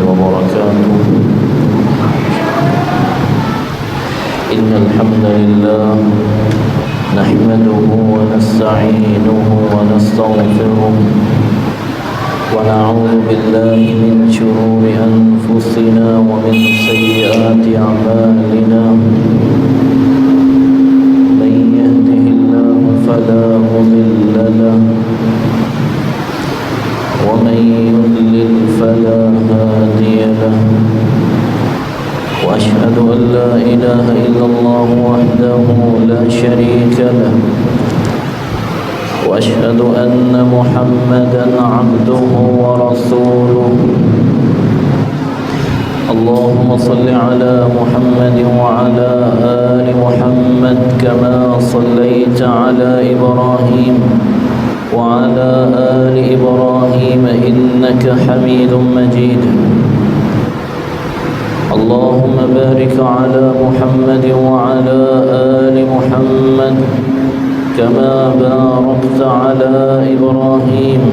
وبركاته. إن الحمد لله نحمده ونستعينه ونستغفره ونعوذ بالله من شرور أنفسنا ومن سيئات أعمالنا. من يهده الله فلا مضل له ومن يضلل فلا هادي له. وأشهد أن لا إله إلا الله وحده لا شريك له، وأشهد أن محمدًا عبده ورسوله. اللهم صل على محمد وعلى آل محمد كما صليت على إبراهيم وعلى آل إبراهيم إنك حميد مجيد. اللهم بارك على محمد وعلى آل محمد كما باركت على إبراهيم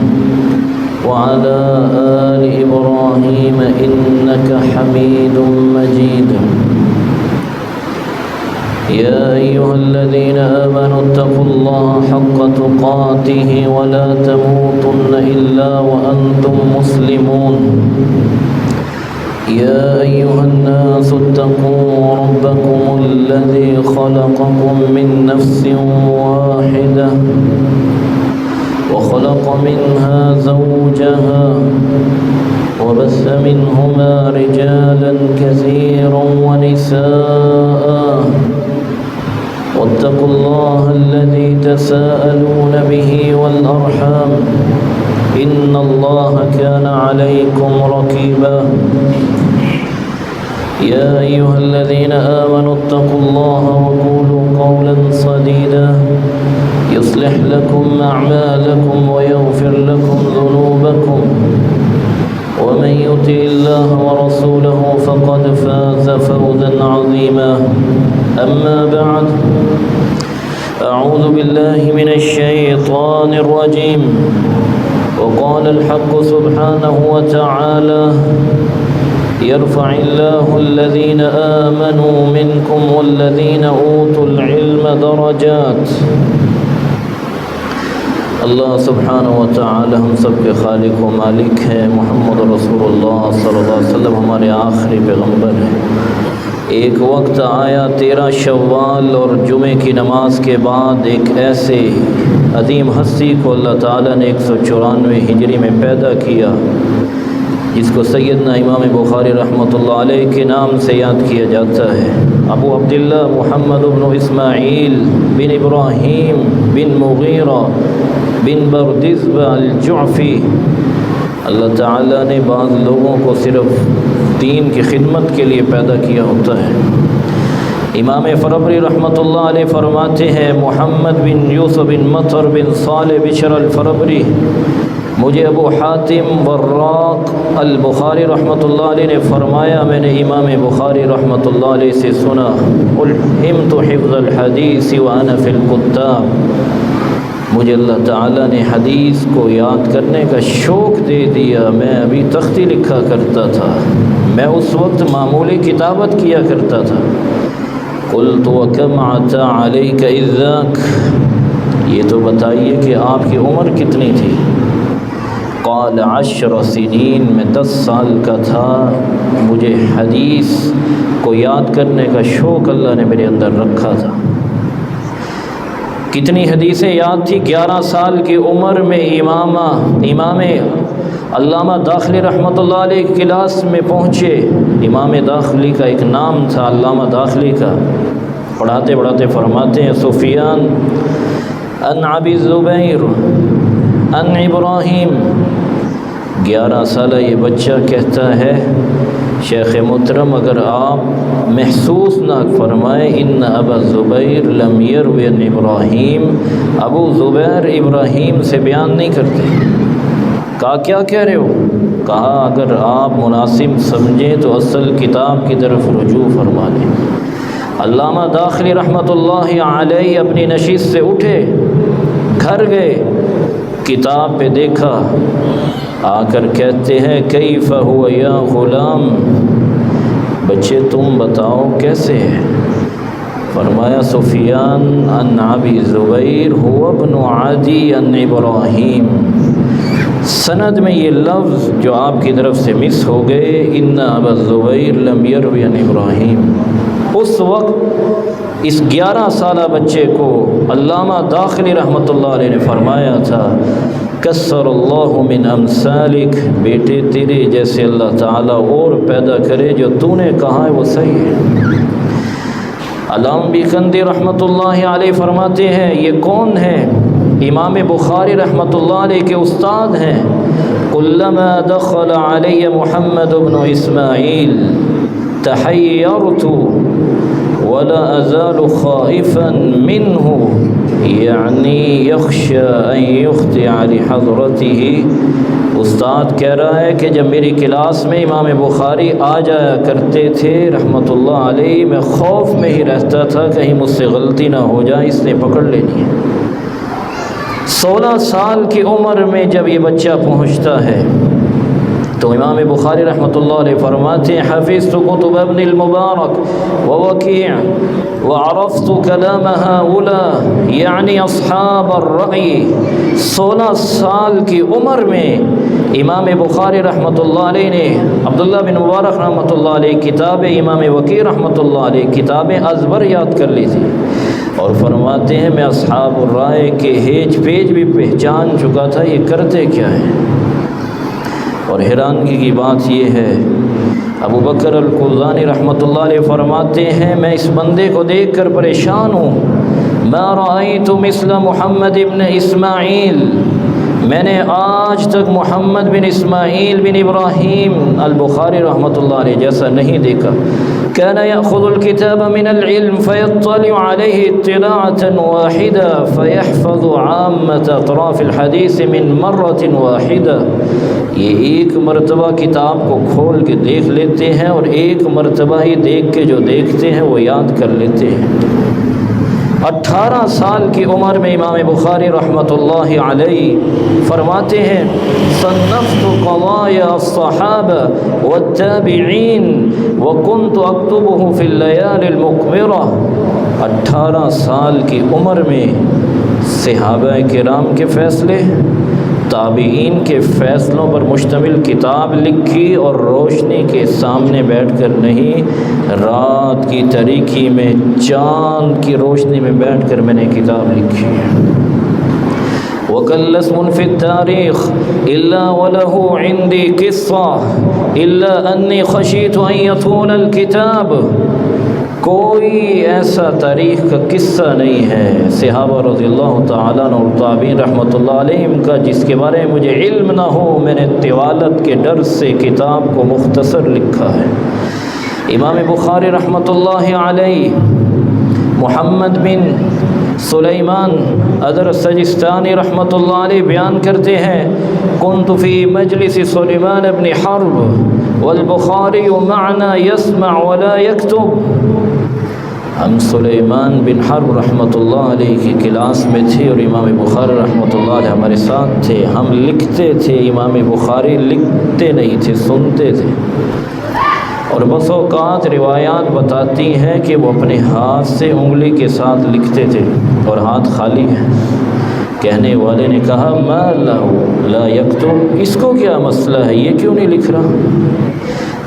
وعلى آل إبراهيم إنك حميد مجيد. يا أيها الذين آمنوا اتقوا الله حق تقاته ولا تموتن إلا وأنتم مسلمون. يا أيها الناس اتقوا ربكم الذي خلقكم من نفس واحدة وخلق منها زوجها وبث منهما رجالا كثيرا ونساء. واتقوا الله الذي تساءلون به والأرحام إن الله كان عليكم رقيبا. يا أيها الذين آمنوا اتقوا الله وقولوا قولا سديدا يصلح لكم أعمالكم ويغفر لكم ذنوبكم، ومن يطع الله ورسوله فقد فاز فوزا عظيما. أما بعد، أعوذ بالله من الشيطان الرجيم. وقال الحق سبحانه وتعالى: يرفع الله الذين آمنوا منكم والذين أوتوا العلم درجات. اللہ سبحانہ و تعالی ہم سب کے خالق و مالک ہے. محمد رسول اللہ صلی اللہ علیہ وسلم ہمارے آخری پیغمبر ہیں. ایک وقت آیا 13 شوال اور جمعے کی نماز کے بعد ایک ایسے عظیم ہستی کو اللہ تعالیٰ نے 194 ہجری میں پیدا کیا، جس کو سیدنا امام بخاری رحمۃ اللہ علیہ کے نام سے یاد کیا جاتا ہے. ابو عبداللہ محمد بن اسماعیل بن ابراہیم بن مغیرہ بن بردزبہ الجعفی. اللہ تعالیٰ نے بعض لوگوں کو صرف دین کی خدمت کے لیے پیدا کیا ہوتا ہے. امام فربری رحمۃ اللہ علیہ فرماتے ہیں: محمد بن یوسف بن مطر بن صالح بشر الفربری، مجھے ابو حاتم وراق البخاری رحمۃ اللہ علیہ نے فرمایا، میں نے امام بخاری رحمۃ اللہ علیہ سے سنا: الہمت حفظ الحدیث وانا فی الکتاب. مجھے اللہ تعالیٰ نے حدیث کو یاد کرنے کا شوق دے دیا. میں ابھی تختی لکھا کرتا تھا، میں اس وقت معمولی کتابت کیا کرتا تھا. قلت وکم عطا علیک اذ ذاک، یہ تو بتائیے کہ آپ کی عمر کتنی تھی؟ قال 10 سنین، میں 10 سال کا تھا. مجھے حدیث کو یاد کرنے کا شوق اللہ نے میرے اندر رکھا تھا. کتنی حدیثیں یاد تھی؟ 11 سال کی عمر میں امام علامہ داخلی رحمۃ اللہ علیہ کلاس میں پہنچے. امام داخلی کا ایک نام تھا علامہ داخلی کا. پڑھاتے پڑھاتے فرماتے ہیں: سفیان ان ابی الزبیر ان ابراہیم. 11 سالہ یہ بچہ کہتا ہے: شیخ محترم اگر آپ محسوس نہ فرمائیں ان ابا زبیر لم یروی عن ابراہیم، ابو زبیر ابراہیم سے بیان نہیں کرتے. کہا کیا کہہ رہے ہو؟ کہا اگر آپ مناسب سمجھیں تو اصل کتاب کی طرف رجوع فرما لیں. علامہ داخلی رحمۃ اللہ علیہ اپنی نشست سے اٹھے، گھر گئے، کتاب پہ دیکھا آ کر کہتے ہیں کیف ہوا یا غلام، بچے تم بتاؤ کیسے ہے؟ فرمایا سفیان عن ابی زبیر هو ابن عدی عن ابراہیم۔ سند میں یہ لفظ جو آپ کی طرف سے مس ہو گئے، ان ابا زبیر لم یروی عن ابراہیم، اس وقت اس 11 سالہ بچے کو علامہ داخلی رحمۃ اللہ علیہ نے فرمایا تھا کسر اللہ من امثالک، بیٹے تیرے جیسے اللہ تعالیٰ اور پیدا کرے، جو تو نے کہا ہے وہ صحیح ہے۔ علامہ بیکندی رحمۃ اللہ علیہ فرماتے ہیں یہ کون ہے؟ امام بخاری رحمۃ اللہ علیہ کے استاد ہیں۔ کلما دخل علی محمد بن اسماعیل تحیرت ولا ازال خائفا منه یعنی یخشى ان یخطئ لحضرته۔ استاد کہہ رہا ہے کہ جب میری کلاس میں امام بخاری آ جایا کرتے تھے رحمۃ اللہ علیہ، میں خوف میں ہی رہتا تھا کہیں مجھ سے غلطی نہ ہو جائے، اس نے پکڑ لینی ہے۔ 16 سال کی عمر میں جب یہ بچہ پہنچتا ہے تو امام بخاری رحمۃ اللہ علیہ فرماتے ہیں حفظت کتب ابن المبارک ووکیع وعرفت کلام هؤلاء یعنی اصحاب الرأی۔ 16 سال کی عمر میں امام بخاری رحمۃ اللہ علیہ نے عبداللہ بن مبارک رحمۃ اللہ علیہ کتاب امام وکیع رحمۃ اللہ علیہ کتابیں ازبر یاد کر لی تھی، اور فرماتے ہیں میں اصحاب الرائے کے ہیج پیج بھی پہچان چکا تھا یہ کرتے کیا ہے۔ اور حیرانگی کی بات یہ ہے ابو بکر الکلانی رحمۃ اللہ علیہ فرماتے ہیں میں اس بندے کو دیکھ کر پریشان ہوں، ما رأیت مثل محمد ابن اسماعیل، میں نے آج تک محمد بن اسماعیل بن ابراہیم البخاری رحمۃ اللہ علیہ جیسا نہیں دیکھا۔ كان يأخذ الكتاب من العلم فيطلع عليه اطلاعة واحدة فيحفظ عامة أطراف الحديث من مرة واحدة۔ یہ ایک مرتبہ کتاب کو کھول کے دیکھ لیتے ہیں اور ایک مرتبہ ہی دیکھ کے جو دیکھتے ہیں وہ یاد کر لیتے ہیں۔ 18 سال کی عمر میں امام بخاری رحمۃ اللہ علیہ فرماتے ہیں صنفت قضايا الصحابة والتابعين وكنت اكتبه في الليالي المقمرة۔ 18 سال کی عمر میں صحابہ کرام کے فیصلے، تابعین کے فیصلوں پر مشتمل کتاب لکھی، اور روشنی کے سامنے بیٹھ کر نہیں، رات کی تاریکی میں چاند کی روشنی میں بیٹھ کر میں نے کتاب لکھی ہے۔ وَكَلَّ اسْمٌ فِي التَّارِيخِ إِلَّا وَلَهُ عِنْدِي قِصَّةٌ إِلَّا أَنِّي خَشِيتُ أَن يَطُولَ الْكِتَابُ۔ کوئی ایسا تاریخ کا قصہ نہیں ہے صحابہ رضی اللہ تعالیٰ عنہ اور تابعین رحمۃ اللہ علیہم کا جس کے بارے میں مجھے علم نہ ہو، میں نے طوالت کے ڈر سے کتاب کو مختصر لکھا ہے۔ امام بخاری رحمۃ اللہ علیہ محمد بن سلیمان ادر سجستانی رحمۃ اللہ علیہ بیان کرتے ہیں کنت فی مجلس سلیمان بن حرب والبخاری معنا يسمع ولا يكتب۔ ہم سلیمان بن حرب رحمۃ اللہ علیہ کی کلاس میں تھے اور امام بخاری رحمۃ اللہ علیہ ہمارے ساتھ تھے، ہم لکھتے تھے، امام بخاری لکھتے نہیں تھے، سنتے تھے۔ اور بس اوقات روایات بتاتی ہیں کہ وہ اپنے ہاتھ سے انگلی کے ساتھ لکھتے تھے اور ہاتھ خالی ہے۔ کہنے والے نے کہا ما له لا یکتب، اس کو کیا مسئلہ ہے، یہ کیوں نہیں لکھ رہا؟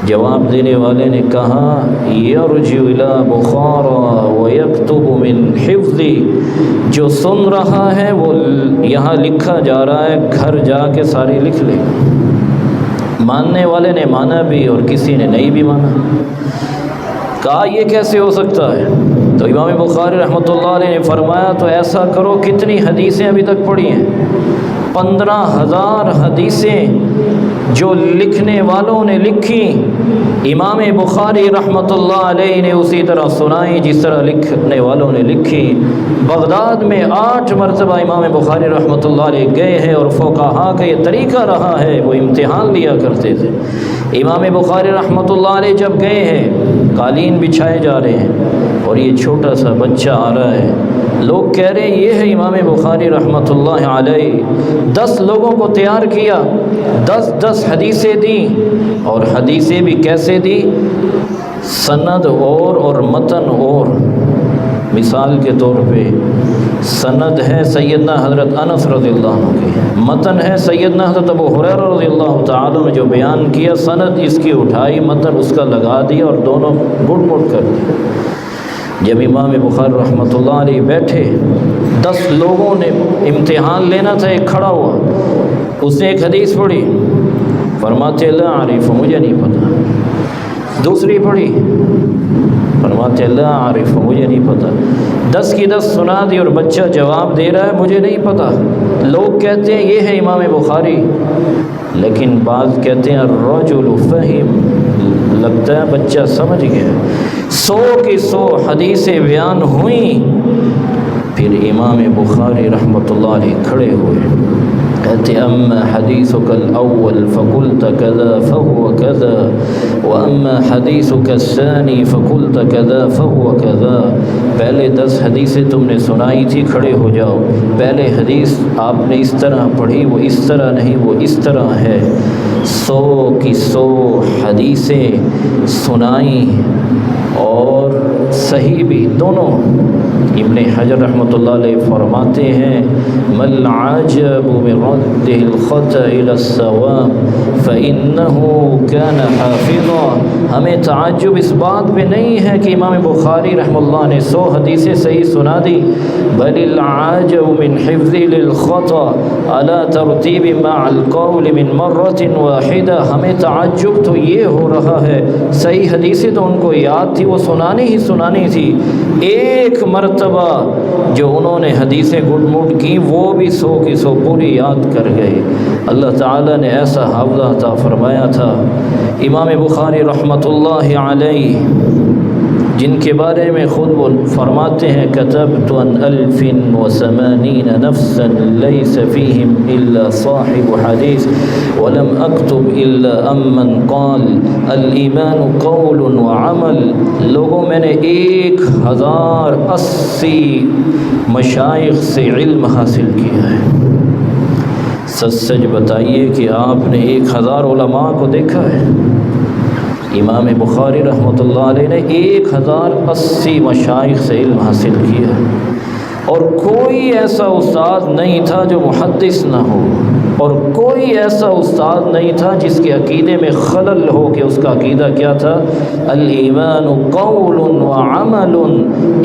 جواب دینے والے نے کہا یرجع الی بخارا ویکتب من حفظی، جو سن رہا ہے وہ یہاں لکھا جا رہا ہے، گھر جا کے ساری لکھ لے گا۔ ماننے والے نے مانا بھی اور کسی نے نہیں بھی مانا۔ کہا یہ کیسے ہو سکتا ہے؟ تو امام بخاری رحمۃ اللہ علیہ نے فرمایا تو ایسا کرو کتنی حدیثیں ابھی تک پڑھی ہیں؟ 15,000 حدیثیں جو لکھنے والوں نے لکھی، امام بخاری رحمۃ اللہ علیہ نے اسی طرح سنائی جس طرح لکھنے والوں نے لکھی۔ بغداد میں 8 مرتبہ امام بخاری رحمۃ اللہ علیہ گئے ہیں اور فقہا کا یہ طریقہ رہا ہے، وہ امتحان لیا کرتے تھے۔ امام بخاری رحمۃ اللہ علیہ جب گئے ہیں، قالین بچھائے جا رہے ہیں اور یہ چھوٹا سا بچہ آ رہا ہے لوگ کہہ رہے ہیں یہ ہے امام بخاری رحمۃ اللہ علیہ، 10 لوگوں کو تیار کیا، 10 حدیثیں دیں، اور حدیثیں بھی کیسے دی؟ سند اور متن اور۔ مثال کے طور پہ سند ہے سیدنا حضرت انس رضی اللہ عنہ کی، متن ہے سیدنا حضرت ابو ہریرہ رضی اللہ تعالیٰ نے جو بیان کیا، سند اس کی اٹھائی، متن اس کا لگا دیا اور دونوں گٹ گٹ کر دی۔ جب امام بخاری رحمۃ اللہ علیہ بیٹھے، 10 لوگوں نے امتحان لینا تھا، ایک کھڑا ہوا، اس نے ایک حدیث پڑھی، فرماتے لا عارف، مجھے نہیں پتہ۔ دوسری پڑھی، فرماتے لا عارف، مجھے نہیں پتہ۔ 10 کی 10 سنا دی اور بچہ جواب دے رہا ہے مجھے نہیں پتہ۔ لوگ کہتے ہیں یہ ہے امام بخاری، لیکن بعض کہتے ہیں الرجل فہم، لگتا ہے بچہ سمجھ گیا۔ 100 کی 100 حدیثیں بیان ہوئیں، پھر امام بخاری رحمۃ اللہ علیہ کھڑے ہوئے، کہتے اما حدیثک الاول فقلت کذا فهو کذا واما حدیثک الثانی فقلت کذا فهو کذا۔ پہلے 10 حدیثیں تم نے سنائی تھی، کھڑے ہو جاؤ، پہلے حدیث آپ نے اس طرح پڑھی، وہ اس طرح نہیں، وہ اس طرح ہے۔ 100 کی 100 حدیثیں سنائیں اور صحیح بھی دونوں۔ ابن حجر رحمۃ اللہ علیہ فرماتے ہیں مل عجب من رد الخطأ الى الصواب فإنه كان حافظا۔ ہمیں تعجب اس بات پہ نہیں ہے کہ امام بخاری رحمہ اللہ نے 100 حدیثیں صحیح سنا دی، بل العجب من حفظ للخطأ على ترتیب مع القول من مرة واحدة۔ ہمیں تعجب تو یہ ہو رہا ہے، صحیح حدیثیں تو ان کو یاد تھی، وہ سنانی تھی، ایک مرتبہ جو انہوں نے حدیثیں گڈ مڈ کی وہ بھی 100 کی 100 پوری یاد کر گئے۔ اللہ تعالیٰ نے ایسا حافظہ عطا فرمایا تھا۔ امام بخاری رحمۃ اللہ علیہ جن کے بارے میں خود وہ فرماتے ہیں كتبت عن 1080 نفسا ليس فيهم إلا صاحب حديث ولم أكتب إلا أمن قال الإيمان قول وعمل۔ لوگوں میں نے 1080 مشائخ سے علم حاصل کیا ہے۔ سچ بتائیے کہ آپ نے 1000 علماء کو دیکھا ہے؟ امام بخاری رحمۃ اللہ علیہ نے 1080 مشائخ سے علم حاصل کیا، اور کوئی ایسا استاد نہیں تھا جو محدث نہ ہو، اور کوئی ایسا استاد نہیں تھا جس کے عقیدے میں خلل ہو کہ اس کا عقیدہ کیا تھا؟ الایمان قول وعمل۔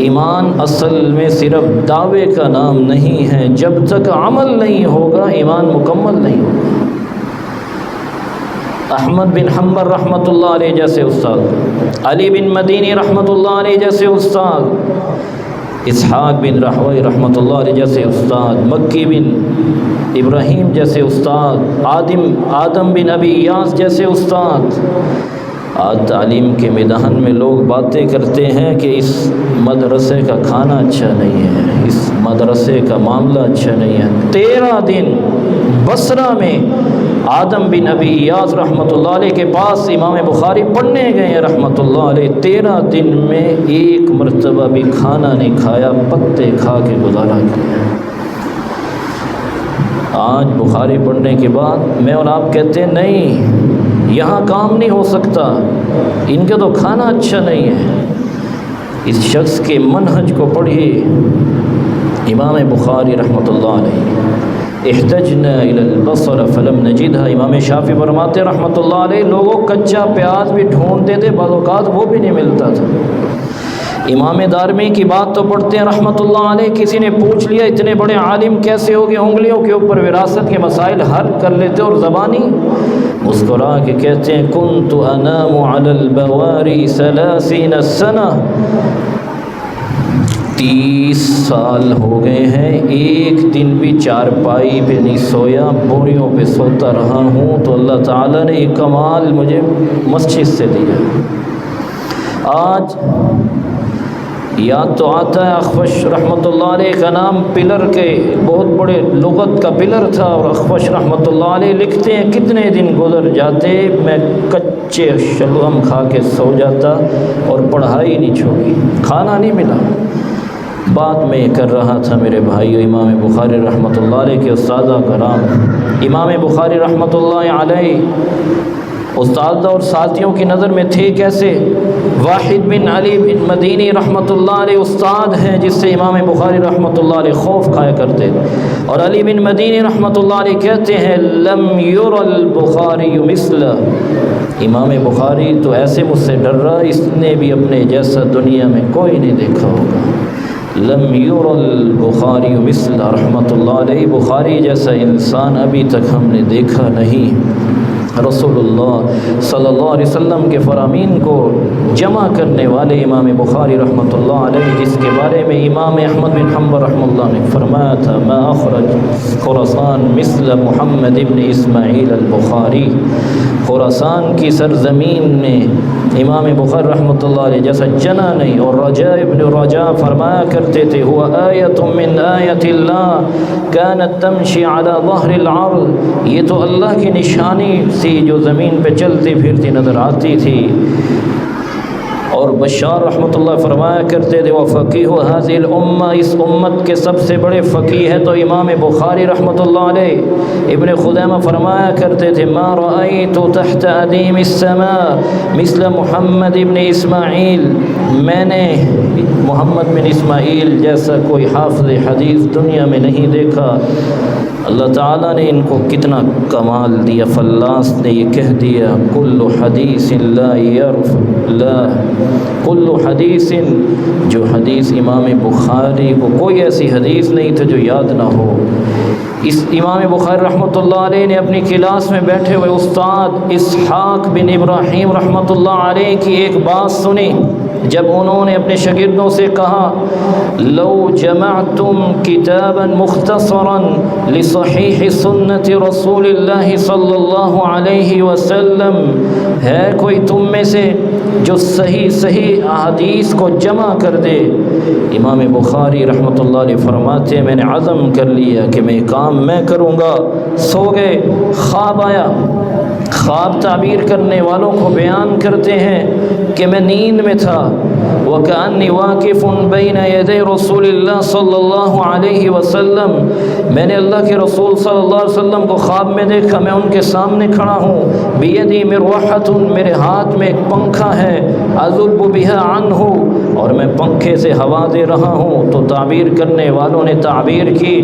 ایمان اصل میں صرف دعوے کا نام نہیں ہے، جب تک عمل نہیں ہوگا ایمان مکمل نہیں ہوگا۔ احمد بن حنبل رحمۃ اللہ علیہ جیسے استاد، علی بن مدینی رحمۃ اللہ علیہ جیسے استاد، اسحاق بن راہوی رحمۃ اللہ علیہ جیسے استاد، مکی بن ابراہیم جیسے استاد، آدم بن ابی ایاس جیسے استاد۔ آج تعلیم کے میدان میں لوگ باتیں کرتے ہیں کہ اس مدرسے کا کھانا اچھا نہیں ہے، اس مدرسے کا معاملہ اچھا نہیں ہے۔ 13 دن بصرہ میں آدم بن ابی ایاس رحمۃ اللہ علیہ کے پاس امام بخاری پڑھنے گئے ہیں رحمۃ اللہ علیہ، 13 دن میں ایک مرتبہ بھی کھانا نہیں کھایا، پتے کھا کے گزارا کیا۔ آج بخاری پڑھنے کے بعد میں اور آپ کہتے ہیں نہیں یہاں کام نہیں ہو سکتا، ان کا تو کھانا اچھا نہیں ہے۔ اس شخص کے منہج کو پڑھیے۔ امام بخاری رحمۃ اللہ علیہ احتجنا الی البصر فلم نجدها، امام شافعی فرماتے رحمۃ اللہ علیہ لوگوں کچا پیاز بھی ڈھونڈتے تھے، بعض اوقات وہ بھی نہیں ملتا تھا۔ امام دارمی کی بات تو پڑھتے ہیں رحمۃ اللہ علیہ، کسی نے پوچھ لیا اتنے بڑے عالم کیسے ہو گئے، انگلیوں کے اوپر وراثت کے مسائل حل کر لیتے، اور زبانی مسکرا کے کہتے ہیں کنت انام علی البواری 30 سنہ، 30 سال ہو گئے ہیں، ایک دن بھی چارپائی پہ نہیں سویا، بوریوں پہ سوتا رہا ہوں، تو اللہ تعالیٰ نے یہ کمال مجھے مسجد سے دیا۔ آج یاد تو آتا ہے اخفش رحمۃ اللہ علیہ کا نام پلر کے بہت بڑے لغت کا پلر تھا، اور اخفش رحمۃ اللہ علیہ لکھتے ہیں کتنے دن گزر جاتے میں کچے شلغم کھا کے سو جاتا اور پڑھائی نہیں چھوڑی، کھانا نہیں ملا۔ بات میں کر رہا تھا میرے بھائیو، امام بخاری رحمۃ اللہ علیہ کے استادہ کرام، امام بخاری رحمۃ اللہ علیہ استاد اور ساتھیوں کی نظر میں تھے کیسے؟ واحد بن علی بن مدینی رحمۃ اللہ علیہ استاد ہیں جس سے امام بخاری رحمۃ اللہ علیہ خوف کھایا کرتے، اور علی بن مدینی رحمۃ اللہ علیہ کہتے ہیں لم یر البخاری مثلہ، امام بخاری تو ایسے مجھ سے ڈر رہا اس نے بھی اپنے جیسا دنیا میں کوئی نہیں دیکھا ہوگا۔ لم یر البخاری مثلہ رحمۃ اللہ علیہ، بخاری جیسا انسان ابھی تک ہم نے دیکھا نہیں۔ رسول اللہ صلی اللہ علیہ وسلم کے فرامین کو جمع کرنے والے امام بخاری رحمۃ اللہ علیہ، جس کے بارے میں امام احمد بن حنبل رحمہ اللہ نے فرمایا تھا ما اخرج خراسان مثل محمد ابن اسماعیل البخاری، خراسان کی سرزمین نے امام بخاری رحمۃ اللہ علیہ جیسا جنا نہیں۔ اور رجاء ابن رجاء فرمایا کرتے تھے هو آیۃ من آیات اللہ كانت تمشی علی ظہر الارض، یہ تو اللہ کی نشانی سی جو زمین پہ چلتی پھرتی نظر آتی تھی۔ اور بشار رحمۃ اللہ فرمایا کرتے تھے وفقیہ هذه الامہ، اس امت کے سب سے بڑے فقیہ ہے تو امام بخاری رحمۃ اللہ علیہ۔ ابن خزیمہ فرمایا کرتے تھے ما رأیت تحت ادیم السماء مثل محمد ابن اسماعیل، میں نے محمد بن اسماعیل جیسا کوئی حافظ حدیث دنیا میں نہیں دیکھا۔ اللہ تعالیٰ نے ان کو کتنا کمال دیا، فلاس نے یہ کہہ دیا کل حدیث لا لا کل حدیث، جو حدیث امام بخاری کو کوئی ایسی حدیث نہیں تھا جو یاد نہ ہو۔ اس امام بخاری رحمۃ اللہ علیہ نے اپنی کلاس میں بیٹھے ہوئے استاد اسحاق بن ابراہیم رحمۃ اللہ علیہ کی ایک بات سنی، جب انہوں نے اپنے شاگردوں سے کہا لو جمعتم کتابا مختصرا لصحیح سنت رسول اللہ صلی اللہ علیہ وسلم، ہے کوئی تم میں سے جو صحیح احادیث کو جمع کر دے؟ امام بخاری رحمۃ اللہ علیہ فرماتے میں نے عزم کر لیا کہ میں کام میں کروں گا۔ سو گئے، خواب آیا، خواب تعبیر کرنے والوں کو بیان کرتے ہیں کہ میں نیند میں تھا، وَكَأَنِّي وَاقِفٌ بَيْنَ يَدَيْ رَسُولِ اللَّهِ صلی اللہ علیہ وسلم، میں نے اللہ کے رسول صلی اللہ علیہ وسلم کو خواب میں دیکھا، میں ان کے سامنے کھڑا ہوں، بِيَدِي مِرْوَحَةٌ، میرے ہاتھ میں ایک پنکھا ہے، أَذُبُّ بِهَا عَنْهُ، اور میں پنکھے سے ہوا دے رہا ہوں۔ تو تعبیر کرنے والوں نے تعبیر کی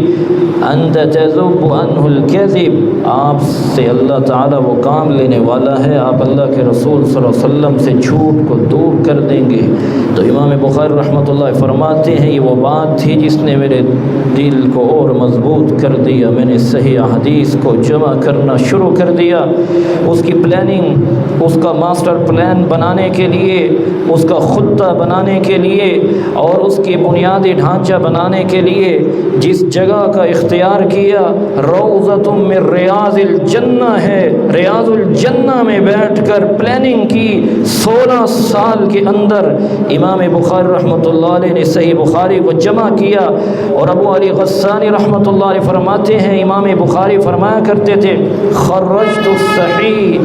أَنْتَ تَذُبُّ عَنْهُ الْكَذِبِ، آپ سے اللہ تعالیٰ وہ کام لینے والا ہے، آپ اللہ کے رسول صلی اللہ علیہ وسلم سے جھوٹ کو دور کر دیں گے۔ تو امام بخاری رحمۃ اللہ فرماتے ہیں یہ وہ بات تھی جس نے میرے دل کو اور مضبوط کر دیا، میں نے صحیح حدیث کو جمع کرنا شروع کر دیا۔ اس کی پلاننگ، اس کا ماسٹر پلان بنانے کے لیے، اس کا خطہ بنانے کے لیے اور اس کی بنیادی ڈھانچہ بنانے کے لیے جس جگہ کا اختیار کیا روضۃ من ریاض الجنہ ہے، ریاض الجنہ میں بیٹھ کر پلاننگ کی۔ 16 سال کے اندر امام بخاری رحمۃ اللہ علیہ نے صحیح بخاری کو جمع کیا۔ اور ابو علی غسانی رحمۃ اللہ علیہ فرماتے ہیں امام بخاری فرمایا کرتے تھے خرجت الصحیح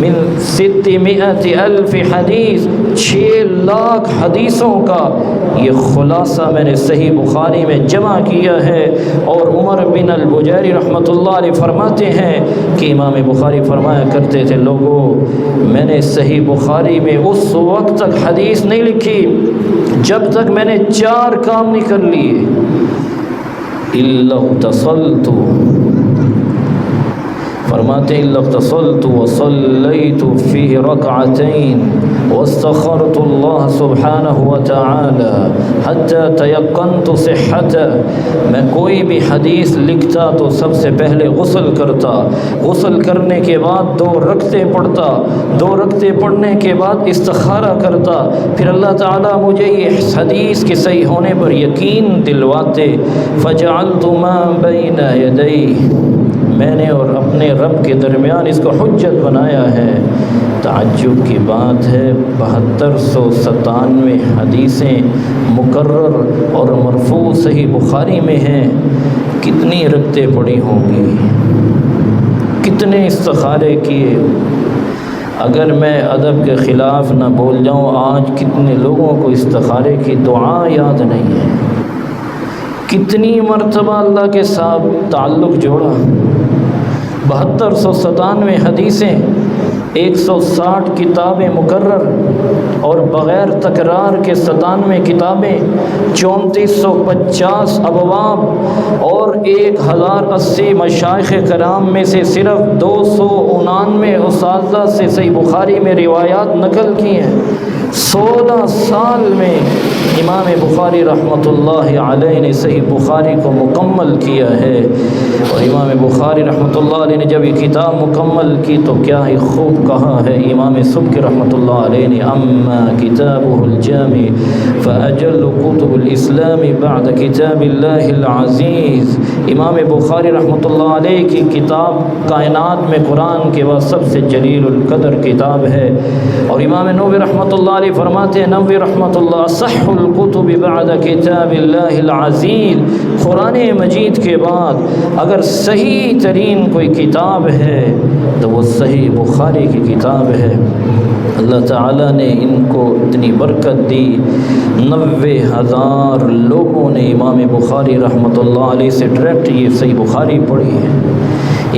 من 600,000 حدیث، 6 لاکھ حدیثوں کا یہ خلاصہ میں نے صحیح بخاری میں جمع کیا ہے۔ اور عمر بن البجیری رحمۃ اللہ علیہ فرماتے ہیں کہ امام بخاری فرمایا کرتے تھے لوگوں میں نے صحیح بخاری میں اس وقت تک حدیث نہیں لکھی جب تک میں نے 4 کام نہیں کر لیے، الا اغتسلت، فرماتے ہیں الا اغتسلت وصلیت فیہ رکعتین واستخرت اللہ سبحانہ وتعالی حتی تیقنت صحتہ، میں کوئی بھی حدیث لکھتا تو سب سے پہلے غسل کرتا، غسل کرنے کے بعد 2 رکعتیں پڑھتا، 2 رکعتیں پڑھنے کے بعد استخارہ کرتا، پھر اللہ تعالیٰ مجھے یہ حدیث کے صحیح ہونے پر یقین دلواتے۔ فجعلت ما بین یدی، میں نے اور اپنے رب کے درمیان اس کو حجت بنایا ہے۔ تعجب کی بات ہے 7297 حدیثیں مکرر اور مرفوع صحیح بخاری میں ہیں، کتنی رکعتیں پڑھی ہوں گی، کتنے استخارے کیے۔ اگر میں ادب کے خلاف نہ بول جاؤں، آج کتنے لوگوں کو استخارے کی دعا یاد نہیں ہے۔ کتنی مرتبہ اللہ کے ساتھ تعلق جوڑا، 7297 حدیثیں، 160 کتابیں مقرر اور بغیر تکرار کے 97 کتابیں، 3450 ابواب اور 1080 مشائخ کرام میں سے صرف 299 اساتذہ سے صحیح بخاری میں روایات نقل کی ہیں۔ 16 سال میں امام بخاری رحمۃ اللہ علیہ نے صحیح بخاری کو مکمل کیا ہے، اور امام بخاری رحمۃ اللہ علیہ نے جب یہ کتاب مکمل کی تو کیا ہی خوب کہا ہے امام سبکی رحمۃ اللہ علیہ نے، اما کتابہ الجامع فاجل کتب الاسلام بعد کتاب اللہ العزیز۔ امام بخاری رحمۃ اللہ علیہ کی کتاب کائنات میں قرآن کے بعد سب سے جلیل القدر کتاب ہے، اور امام نووی رحمۃ اللہ علیہ فرماتے ہیں، نووی رحمۃ اللہ، صح الکتب بعد کتاب اللہ العزیز، قرآن مجید کے بعد اگر صحیح ترین کوئی کتاب ہے تو وہ صحیح بخاری کی کتاب ہے۔ اللہ تعالیٰ نے ان کو اتنی برکت دی، 90,000 لوگوں نے امام بخاری رحمۃ اللہ علیہ سے ڈائریکٹ یہ صحیح بخاری پڑھی ہے۔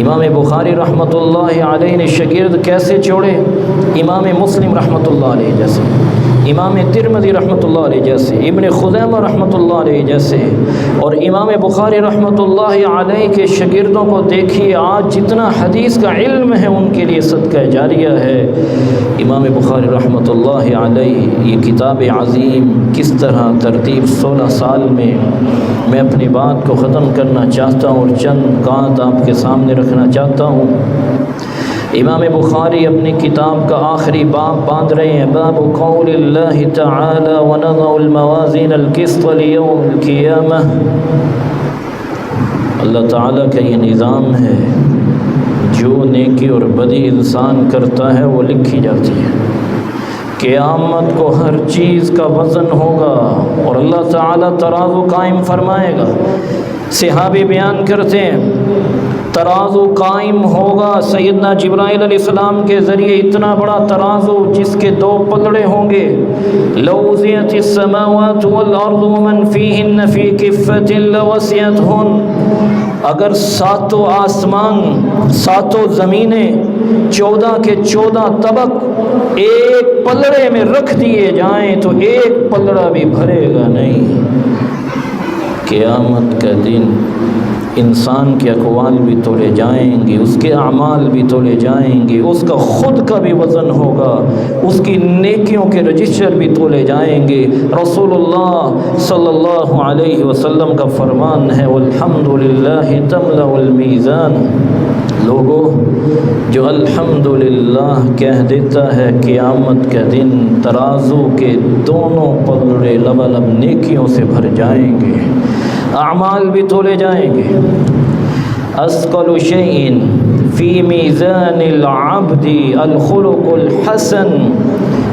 امام بخاری رحمۃ اللہ علیہ نے شاگرد کیسے چھوڑے؟ امام مسلم رحمۃ اللہ علیہ جیسے، امام ترمذی رحمۃ اللہ علیہ جیسے، ابن خزیمہ رحمۃ اللہ علیہ جیسے، اور امام بخاری رحمۃ اللہ علیہ کے شاگردوں کو دیکھیے آج جتنا حدیث کا علم ہے ان کے لیے صدقہ جاریہ ہے۔ امام بخاری رحمۃ اللہ علیہ یہ کتاب عظیم کس طرح ترتیب 16 سال میں اپنی بات کو ختم کرنا چاہتا ہوں اور چند بات آپ کے سامنے رکھنا چاہتا ہوں۔ امام بخاری اپنی کتاب کا آخری باب باندھ رہے ہیں، باب قول اللہ تعالی ونضع الموازین القسط لیوم القیامہ۔ اللہ تعالیٰ کا یہ نظام ہے، جو نیکی اور بدی انسان کرتا ہے وہ لکھی جاتی ہے۔ قیامت کو ہر چیز کا وزن ہوگا اور اللہ تعالیٰ ترازو قائم فرمائے گا۔ صحابی بیان کرتے ہیں ترازو قائم ہوگا، سیدنا جبرائیل علیہ السلام کے ذریعے اتنا بڑا ترازو جس کے 2 پلڑے ہوں گے، لو وزنت السماوات والارض ومن فیہن فی کفۃ لوسعتہن، اگر 7 آسمان 7 زمینیں 14 کے 14 طبق ایک پلڑے میں رکھ دیے جائیں تو ایک پلڑا بھی بھرے گا نہیں۔ قیامت کا دن انسان کے اقوال بھی تولے جائیں گے، اس کے اعمال بھی تولے جائیں گے، اس کا خود کا بھی وزن ہوگا، اس کی نیکیوں کے رجسٹر بھی تولے جائیں گے۔ رسول اللہ صلی اللہ علیہ وسلم کا فرمان ہے، والحمدللہ تملأ المیزان۔ لوگوں، جو الحمدللہ کہہ دیتا ہے قیامت کا دن ترازو کے دونوں پلڑے لبالب نیکیوں سے بھر جائیں گے، اعمال بھی تولے جائیں گے۔ اثقل شیء فی میزان العبد الخلق الحسن،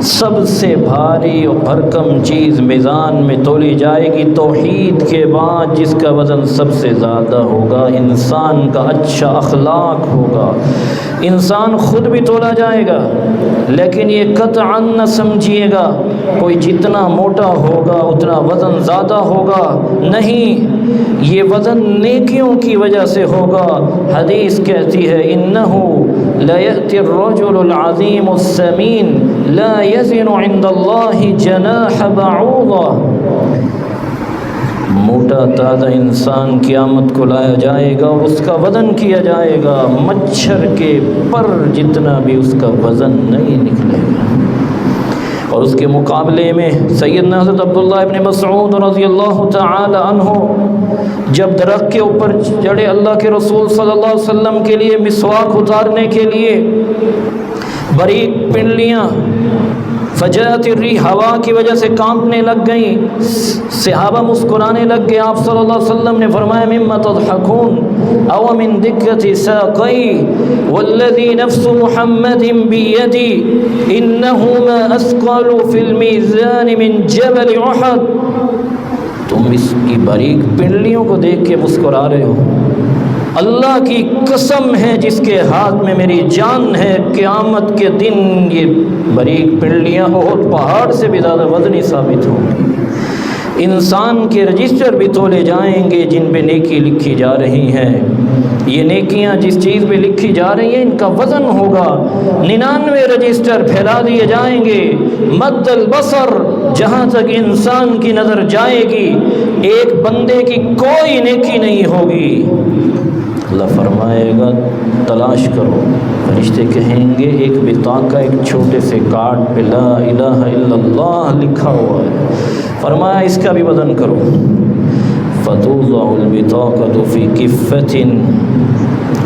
سب سے بھاری اور بھرکم چیز میزان میں تولی جائے گی توحید کے بعد، جس کا وزن سب سے زیادہ ہوگا انسان کا اچھا اخلاق ہوگا۔ انسان خود بھی تولا جائے گا، لیکن یہ قطعاً نہ سمجھیے گا کوئی جتنا موٹا ہوگا اتنا وزن زیادہ ہوگا، نہیں، یہ وزن نیکیوں کی وجہ سے ہوگا۔ حدیث کہتی ہے، انہ لیأتی الرجل العظیم السمین لا یزن عند اللہ جناح بعوضہ، موٹا تازہ انسان قیامت کو لایا جائے گا اور اس کا وزن کیا جائے گا، مچھر کے پر جتنا بھی اس کا وزن نہیں نکلے گا۔ اور اس کے مقابلے میں سیدنا حضرت عبداللہ ابن مسعود رضی اللہ تعالی عنہ جب درخت کے اوپر چڑھے اللہ کے رسول صلی اللہ علیہ وسلم کے لیے مسواک اتارنے کے لیے، باریک پنڈلیاں فجأت الریح، ہوا کی وجہ سے کانپنے لگ گئیں، صحابہ مسکرانے لگ گئے۔ آپ صلی اللہ علیہ وسلم نے فرمایا، مما تضحکون او من دکۃ ساقی والذی نفس محمد بیدی انہما اثقل فی المیزان من جبل احد۔ تم اس کی باریک پنڈلیوں کو دیکھ کے مسکرا رہے ہو، اللہ کی قسم ہے جس کے ہاتھ میں میری جان ہے، قیامت کے دن یہ باریک پنڈلیاں احد پہاڑ سے بھی زیادہ وزنی ثابت ہوں گی۔ انسان کے رجسٹر بھی تولے جائیں گے جن پہ نیکی لکھی جا رہی ہیں. یہ نیکیاں جس چیز پہ لکھی جا رہی ہیں ان کا وزن ہوگا. 99 رجسٹر پھیلا دیے جائیں گے. مد البصر، جہاں تک انسان کی نظر جائے گی ایک بندے کی کوئی نیکی نہیں ہوگی. اللہ فرمائے گا تلاش کرو. فرشتے کہیں گے ایک بطاقہ، ایک چھوٹے سے کارڈ پہ لا الہ الا اللہ لکھا ہوا ہے. فرمایا اس کا بھی وزن کرو. فتوضع البطاقۃ فی کفۃ،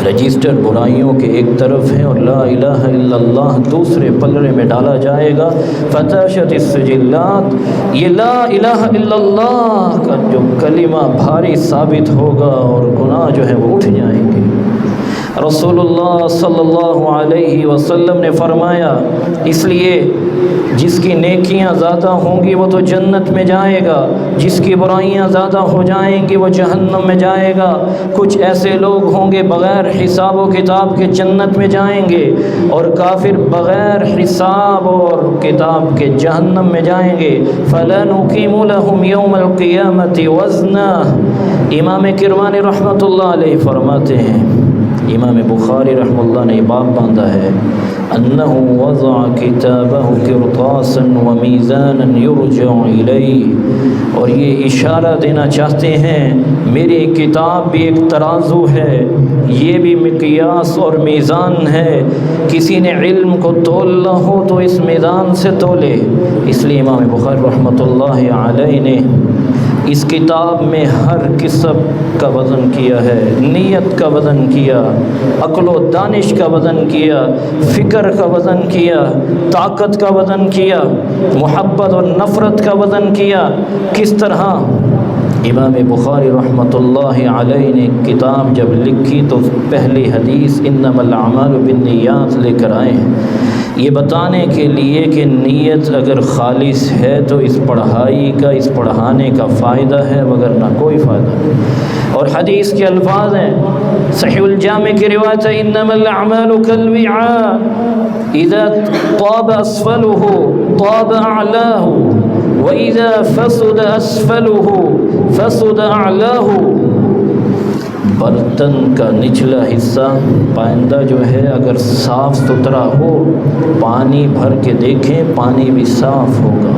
رجسٹر برائیوں کے ایک طرف ہے اور لا الہ الا اللہ دوسرے پلڑے میں ڈالا جائے گا. فتشت السجلات، یہ لا الہ الا اللہ کا جو کلمہ بھاری ثابت ہوگا اور گناہ جو ہے وہ اٹھ جائیں گے. رسول اللہ صلی اللہ علیہ وسلم نے فرمایا اس لیے جس کی نیکیاں زیادہ ہوں گی وہ تو جنت میں جائے گا، جس کی برائیاں زیادہ ہو جائیں گی وہ جہنم میں جائے گا. کچھ ایسے لوگ ہوں گے بغیر حساب و کتاب کے جنت میں جائیں گے، اور کافر بغیر حساب اور کتاب کے جہنم میں جائیں گے. فَلَنُقِيمُ لَهُمْ يَوْمَ الْقِيَامَةِ وَزْنًا. امام کروانی رحمۃ اللہ علیہ فرماتے ہیں، امام بخاری رحمہ اللہ نے باب باندھا ہے انہ وضع کتابہ قرطاسا ومیزانا یرجع الیہ، اور یہ اشارہ دینا چاہتے ہیں میری کتاب بھی ایک ترازو ہے، یہ بھی مقیاس اور میزان ہے. کسی نے علم کو تولنا ہو تو اس میزان سے تولے. اس لیے امام بخاری رحمۃ اللہ علیہ نے اس کتاب میں ہر قسم کا وزن کیا ہے. نیت کا وزن کیا، عقل و دانش کا وزن کیا، فکر کا وزن کیا، طاقت کا وزن کیا، محبت اور نفرت کا وزن کیا. کس طرح امام بخاری رحمۃ اللہ علیہ نے کتاب جب لکھی تو پہلی حدیث انما الاعمال بالنیات لے کر آئے ہیں، یہ بتانے کے لیے کہ نیت اگر خالص ہے تو اس پڑھائی کا، اس پڑھانے کا فائدہ ہے، وگرنہ کوئی فائدہ نہیں. اور حدیث کے الفاظ ہیں، صحیح الجامع کی روایت ہے انما الاعمال كالوعاء اذا طاب اسفله طاب اعلاه وَإِذَا فَسُدَ أَسْفَلُهُ فَسُدَ أَعْلَاهُ. برتن کا نچلا حصہ پائندہ جو ہے اگر صاف ستھرا ہو، پانی بھر کے دیکھیں پانی بھی صاف ہوگا.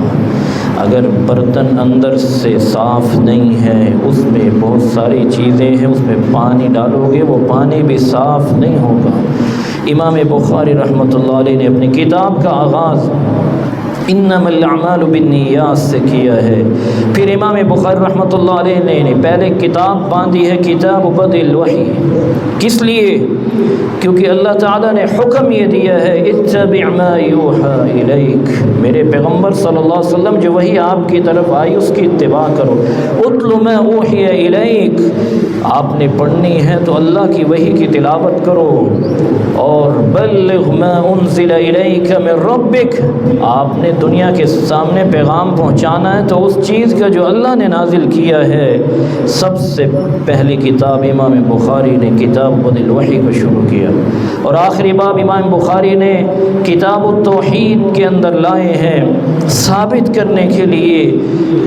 اگر برتن اندر سے صاف نہیں ہے، اس میں بہت ساری چیزیں ہیں، اس میں پانی ڈالو گے وہ پانی بھی صاف نہیں ہوگا. امام بخاری رحمۃ اللہ علیہ نے اپنی کتاب کا آغاز انما الاعمال بالنیات سے کیا ہے. پھر امام بخاری رحمۃ اللہ علیہ نے پہلے کتاب باندھی ہے کتاب بدء الوحی. کس لیے؟ کیونکہ اللہ تعالیٰ نے حکم یہ دیا ہے اتبع ما یوحى الیک، میرے پیغمبر صلی اللہ علیہ وسلم جو وحی آپ کی طرف آئی اس کی اتباع کرو. اتل ما اوحی الیک، آپ نے پڑھنی ہے تو اللہ کی وحی کی تلاوت کرو. اور بلغ ما انزل الیک من ربک، آپ نے دنیا کے سامنے پیغام پہنچانا ہے تو اس چیز کا جو اللہ نے نازل کیا ہے. سب سے پہلی کتاب امام بخاری نے کتاب بدء الوحی کو شروع کیا، اور آخری باب امام بخاری نے کتاب التوحید کے اندر لائے ہیں ثابت کرنے کے لیے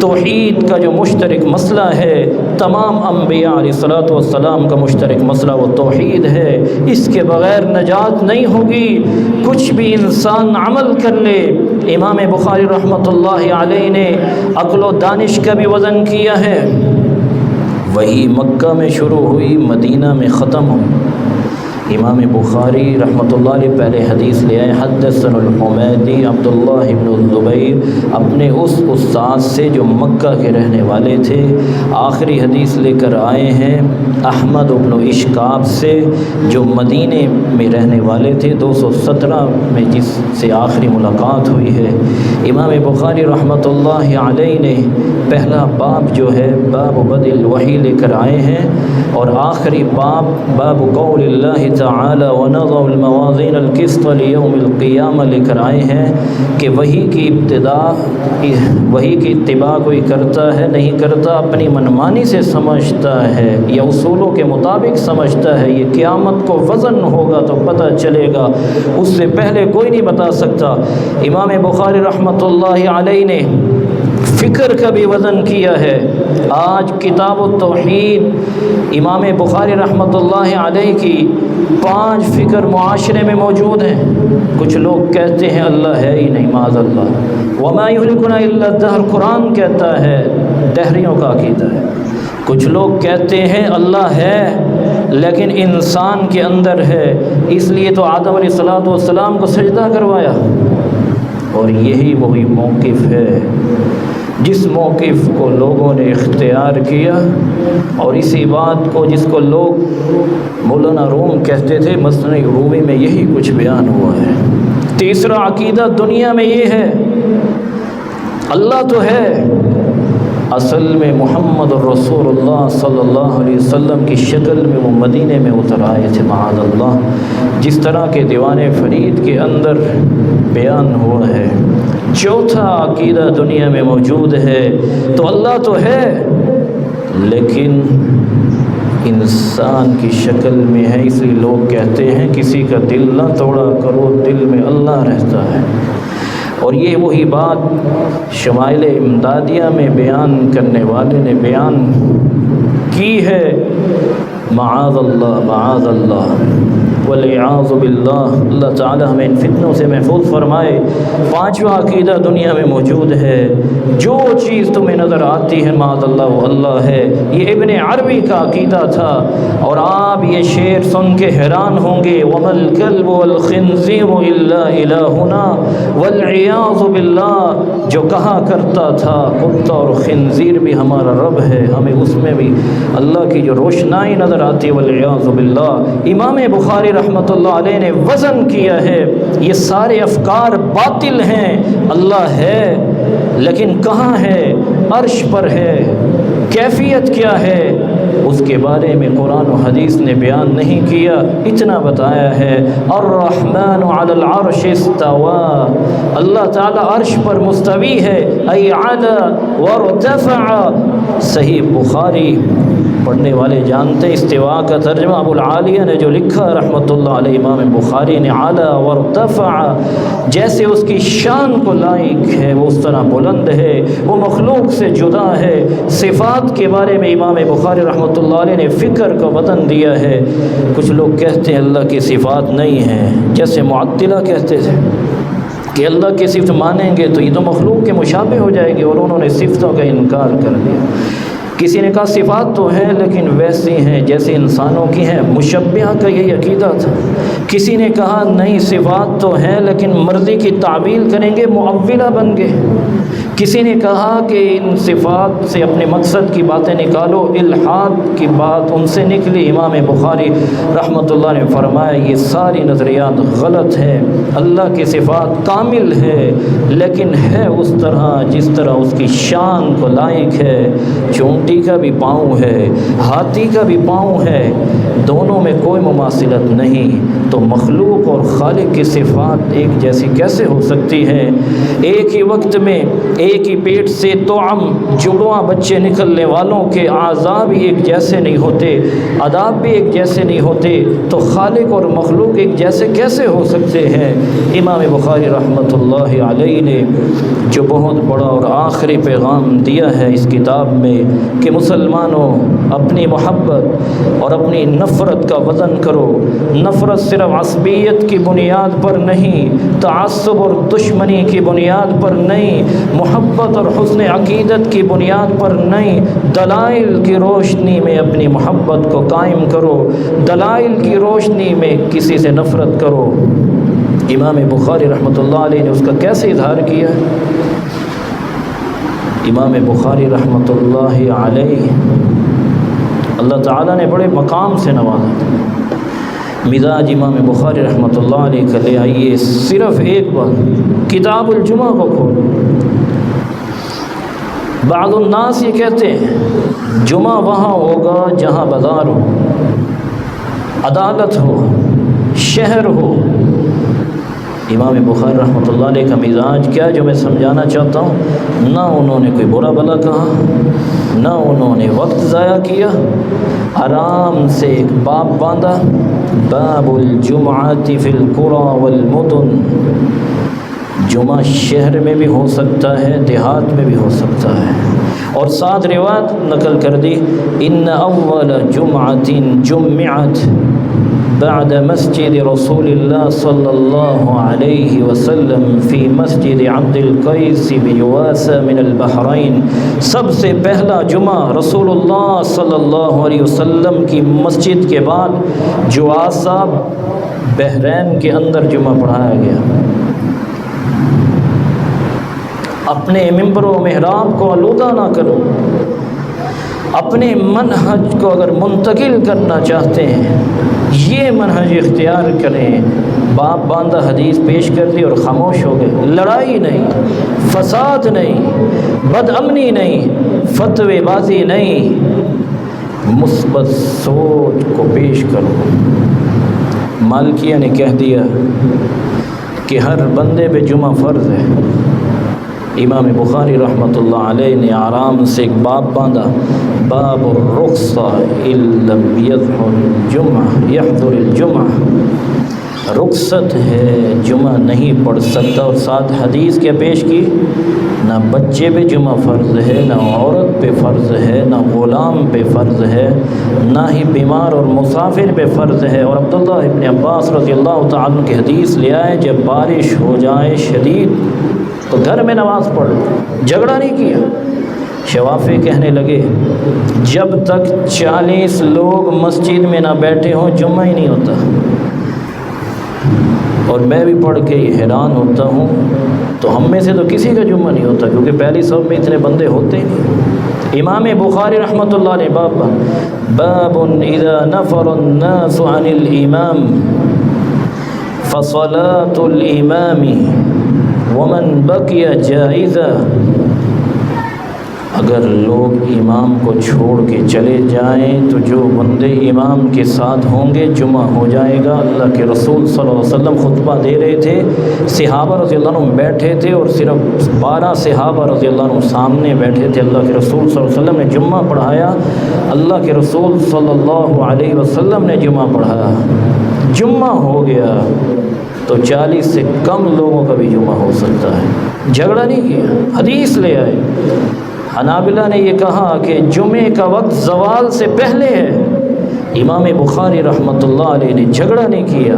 توحید کا جو مشترک مسئلہ ہے، تمام انبیاء علیہ الصلوۃ والسلام کا مشترک مسئلہ وہ توحید ہے. اس کے بغیر نجات نہیں ہوگی. کچھ بھی انسان عمل کر لے، امام بخاری رحمۃ اللہ علیہ نے عقل و دانش کا بھی وزن کیا ہے. وہی مکہ میں شروع ہوئی، مدینہ میں ختم ہوئی. امام بخاری رحمۃ اللہ علیہ پہلے حدیث لے آئے حدثنا الحمیدی عبداللہ بن الزبیر، اپنے اس استاد سے جو مکہ کے رہنے والے تھے. آخری حدیث لے کر آئے ہیں احمد بن اشکاب سے جو مدینے میں رہنے والے تھے، 217 میں جس سے آخری ملاقات ہوئی ہے. امام بخاری رحمۃ اللہ علیہ نے پہلا باب جو ہے باب بدء الوحی لے کر آئے ہیں، اور آخری باب قول اللہ تعالی ونضع الموازین القسط لیوم القیامہ لے کر آئے ہیں کہ وحی کی اتباع کوئی کرتا ہے نہیں کرتا، اپنی منمانی سے سمجھتا ہے یا اصولوں کے مطابق سمجھتا ہے، یہ قیامت کو وزن ہوگا تو پتہ چلے گا، اس سے پہلے کوئی نہیں بتا سکتا. امام بخاری رحمۃ اللہ علیہ نے فکر کا بھی وزن کیا ہے۔ آج کتاب التوحید امام بخاری رحمۃ اللہ علیہ کی 5 فکر معاشرے میں موجود ہیں۔ کچھ لوگ کہتے ہیں اللہ ہے ہی نہیں، معاذ اللہ، وما یہلکنا الا الدہر قرآن کہتا ہے، دہریوں کا عقیدہ ہے۔ کچھ لوگ کہتے ہیں اللہ ہے لیکن انسان کے اندر ہے، اس لیے تو آدم علیہ السلام کو سجدہ کروایا۔ اور یہی وہی موقف ہے جس موقف کو لوگوں نے اختیار کیا، اور اسی بات کو جس کو لوگ مولانا روم کہتے تھے، مثنوی رومی میں یہی کچھ بیان ہوا ہے۔ تیسرا عقیدہ دنیا میں یہ ہے اللہ تو ہے، اصل میں محمد رسول اللہ صلی اللہ علیہ وسلم کی شکل میں وہ مدینے میں اتر آئے تھے، معاذ اللہ، جس طرح کے دیوان فرید کے اندر بیان ہوا ہے۔ چوتھا عقیدہ دنیا میں موجود ہے تو اللہ تو ہے لیکن انسان کی شکل میں ہے، اس لیے لوگ کہتے ہیں کسی کا دل نہ توڑا کرو، دل میں اللہ رہتا ہے۔ اور یہ وہی بات شمائل امدادیہ میں بیان کرنے والے نے بیان کی ہے، معاذ اللہ معاذ اللہ والعیاذ باللہ۔ اللہ تعالی ہمیں ان فتنوں سے محفوظ فرمائے۔ 5واں عقیدہ دنیا میں موجود ہے، جو چیز تمہیں نظر آتی ہے معاذ اللہ وہ اللہ ہے۔ یہ ابن عربی کا عقیدہ تھا، اور آپ یہ شعر سن کے حیران ہوں گے، وَمَا الْكَلْبُ وَالْخِنْزِيرُ إِلَّا إِلَٰهُنَا وَالْعِيَاذُ بِاللَّهِ، جو کہا کرتا تھا کتا اور خنزیر بھی ہمارا رب ہے، ہمیں اس میں بھی اللہ کی جو روشنائی نظر آتی ہے، والعیاذ باللہ۔ امام بخاری رحمۃ اللہ علیہ نے وزن کیا ہے، یہ سارے افکار باطل ہیں، اللہ ہے لیکن کہاں ہے؟ عرش پر ہے، کیفیت کیا ہے اس کے بارے میں قرآن و حدیث نے بیان نہیں کیا، اتنا بتایا ہے الرحمن علی العرش استوى، اللہ تعالی عرش پر مستوی ہے، ای علی وارتفع۔ صحیح بخاری پڑھنے والے جانتے ہیں استواء کا ترجمہ ابو العالیہ نے جو لکھا رحمۃ اللہ علیہ، امام بخاری نے علی وارتفع، جیسے اس کی شان کو لائق ہے وہ اس طرح بلند ہے، وہ مخلوق سے جدا ہے۔ صفات کے بارے میں امام بخاری رحمۃ اللہ علیہ نے فکر کا وطن دیا ہے۔ کچھ لوگ کہتے ہیں اللہ کی صفات نہیں ہیں، جیسے معطلہ کہتے تھے کہ اللہ کی صفت مانیں گے تو یہ تو مخلوق کے مشابہ ہو جائے گی، اور انہوں نے صفتوں کا انکار کر دیا۔ کسی نے کہا صفات تو ہیں لیکن ویسی ہیں جیسے انسانوں کی ہیں، مشبہہ کا یہی عقیدہ تھا۔ کسی نے کہا نہیں صفات تو ہیں لیکن مرضی کی تعویل کریں گے، معولہ بن گئے۔ کسی نے کہا کہ ان صفات سے اپنے مقصد کی باتیں نکالو، الحاد کی بات ان سے نکلی۔ امام بخاری رحمۃ اللہ نے فرمایا یہ ساری نظریات غلط ہیں، اللہ کی صفات کامل ہے لیکن ہے اس طرح جس طرح اس کی شان کو لائق ہے۔ چونٹی کا بھی پاؤں ہے، ہاتھی کا بھی پاؤں ہے، دونوں میں کوئی مماثلت نہیں، تو مخلوق اور خالق کی صفات ایک جیسی کیسے ہو سکتی ہیں؟ ایک ہی وقت میں ایک ہی پیٹ سے توأم جڑواں بچے نکلنے والوں کے اعضاء بھی ایک جیسے نہیں ہوتے، آداب بھی ایک جیسے نہیں ہوتے، تو خالق اور مخلوق ایک جیسے کیسے ہو سکتے ہیں؟ امام بخاری رحمۃ اللہ علیہ نے جو بہت بڑا اور آخری پیغام دیا ہے اس کتاب میں کہ مسلمانوں اپنی محبت اور اپنی نفرت کا وزن کرو۔ نفرت صرف عصبیت کی بنیاد پر نہیں، تعصب اور دشمنی کی بنیاد پر نہیں، محبت اور حسن عقیدت کی بنیاد پر نہیں، دلائل کی روشنی میں اپنی محبت کو قائم کرو، دلائل کی روشنی میں کسی سے نفرت کرو۔ امام بخاری رحمۃ اللہ علیہ نے اس کا کیسے اظہار کیا؟ امام بخاری رحمۃ اللہ علیہ اللہ تعالیٰ نے بڑے مقام سے نوازا تھا۔ مزاج امام بخاری رحمۃ اللہ علیہ کا لے آئیے، صرف ایک بات کتاب الجمعہ کو کھولو۔ بعض الناس یہ کہتے ہیں جمعہ وہاں ہوگا جہاں بازار ہو، عدالت ہو، شہر ہو۔ امام بخاری رحمۃ اللہ علیہ کا مزاج کیا جو میں سمجھانا چاہتا ہوں، نہ انہوں نے کوئی برا بلا کہا، نہ انہوں نے وقت ضائع کیا، آرام سے ایک باب باندھا، باب الجمعۃ فی القری والمدن، جمعہ شہر میں بھی ہو سکتا ہے، دیہات میں بھی ہو سکتا ہے۔ اور ساتھ روایت نقل کر دی، ان اول جمعۃ جمعت بعد مسجد رسول اللہ صلی اللہ علیہ وسلم فی مسجد عبد القیس بجواسہ من البحرین، سب سے پہلا جمعہ رسول اللہ صلی اللہ علیہ وسلم کی مسجد کے بعد جواسہ بحرین کے اندر جمعہ پڑھایا گیا۔ اپنے ممبر و محراب کو آلودہ نہ کرو، اپنے منہج کو اگر منتقل کرنا چاہتے ہیں یہ منہج اختیار کریں۔ باپ باندھا حدیث پیش کر دی اور خاموش ہو گئے، لڑائی نہیں، فساد نہیں، بد امنی نہیں، فتوی بازی نہیں، مثبت سوچ کو پیش کرو۔ مالکیہ نے کہہ دیا کہ ہر بندے پہ جمعہ فرض ہے۔ امام بخاری رحمۃ اللہ علیہ نے آرام سے ایک باب باندھا، باب الرخصہ ان لم یحضر الجمعہ یحضر الجمعہ، رخصت ہے جمعہ نہیں پڑھ سکتا، اور ساتھ حدیث کیا پیش کی، نہ بچے پہ جمعہ فرض ہے، نہ عورت پہ فرض ہے، نہ غلام پہ فرض ہے، نہ ہی بیمار اور مسافر پہ فرض ہے۔ اور عبداللہ ابن عباس رضی اللہ تعالیٰ عنہ کی حدیث لے آئے، جب بارش ہو جائے شدید تو گھر میں نماز پڑھ، جھگڑا نہیں کیا۔ شوافی کہنے لگے جب تک 40 لوگ مسجد میں نہ بیٹھے ہوں جمعہ ہی نہیں ہوتا، اور میں بھی پڑھ کے حیران ہوتا ہوں، تو ہم میں سے تو کسی کا جمعہ نہیں ہوتا، کیونکہ پہلی صف میں اتنے بندے ہوتے ہی نہیں۔ امام بخاری رحمۃ اللہ علیہ باب اذا نفر الناس عن الامام فصلاة الامام ومن بقی جائزہ، اگر لوگ امام کو چھوڑ کے چلے جائیں تو جو بندے امام کے ساتھ ہوں گے جمعہ ہو جائے گا۔ اللہ کے رسول صلی اللہ علیہ وسلم خطبہ دے رہے تھے، صحابہ رضی اللہ عنہ بیٹھے تھے، اور صرف 12 صحابہ رضی اللہ عنہ سامنے بیٹھے تھے۔ اللہ کے رسول صلی اللہ علیہ وسلم نے جمعہ پڑھایا، اللہ کے رسول صلی اللہ علیہ وسلم نے جمعہ پڑھایا، جمعہ ہو گیا تو 40 سے کم لوگوں کا بھی جمعہ ہو سکتا ہے۔ جھگڑا نہیں کیا، حدیث لے آئے۔ حنابلہ نے یہ کہا کہ جمعے کا وقت زوال سے پہلے ہے، امام بخاری رحمۃ اللہ علیہ نے جھگڑا نہیں کیا،